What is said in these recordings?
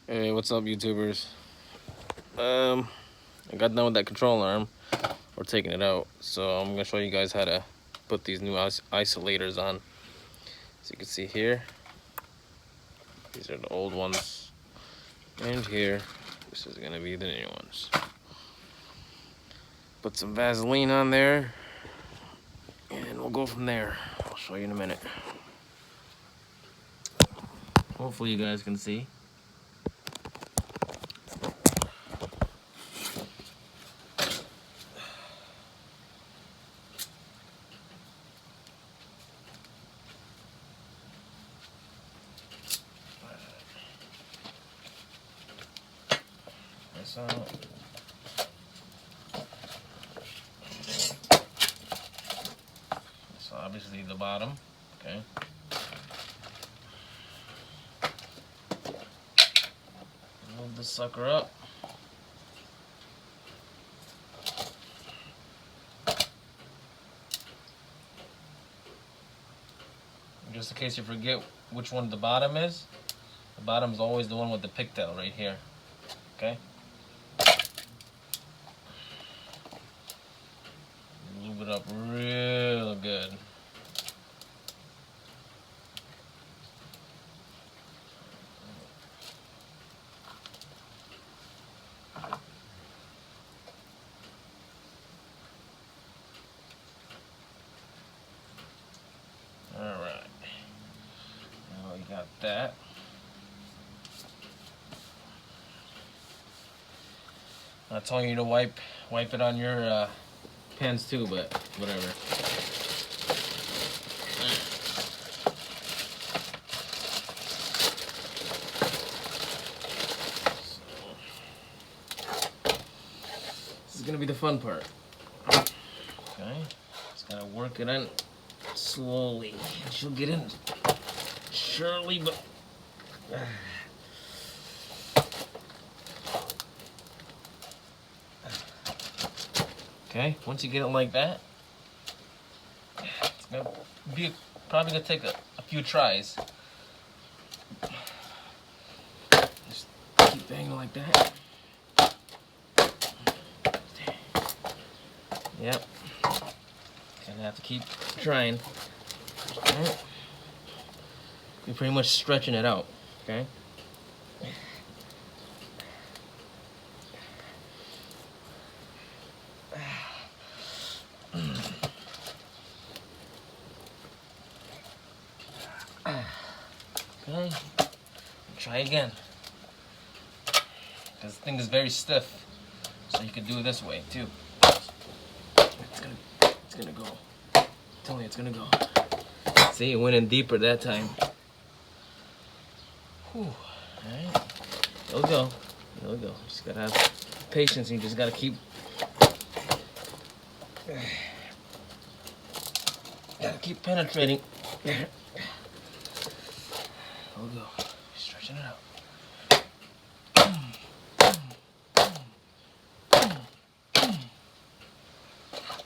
Hey, what's up, YouTubers? I got done with that control arm. We're taking it out, so I'm gonna show you guys how to put these new isolators on. As you can see here, these are the old ones, and here, this is gonna be the new ones. Put some Vaseline on there, and we'll go from there. I'll show you in a minute. Hopefully, you guys can see. So, obviously the bottom, okay. Move this sucker up. Just in case you forget which one the bottom is always the one with the pigtail right here, okay? Lube it up real good. Alright, now we got that. I'm telling you to wipe it on your pens too, but whatever. This is gonna be the fun part. Okay, just gotta work it in slowly. She'll get in surely, but okay, once you get it like that, it's gonna be probably gonna take a few tries. Just keep banging like that. Yep. Gonna have to keep trying. Right. You're pretty much stretching it out, okay? Okay, try again. This thing is very stiff, so you can do it this way too. It's gonna go. I'm telling you, it's gonna go. See, it went in deeper that time. Whew. All right, there we go. There we go. Just gotta have patience, and you just gotta keep. Gotta keep penetrating. There we go. Stretching it out.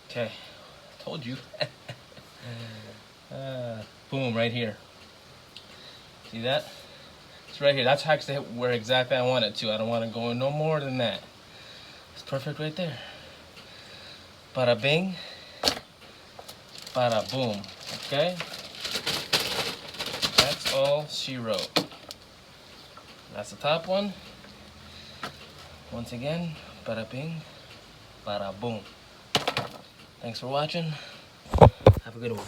Okay, told you. Boom, right here. See that? It's right here. That's actually where exactly I want it to. I don't want to go no more than that. It's perfect right there. Bada bing, bada boom. Okay? That's all she wrote. That's the top one. Once again, bada bing, bada boom. Thanks for watching. Have a good one.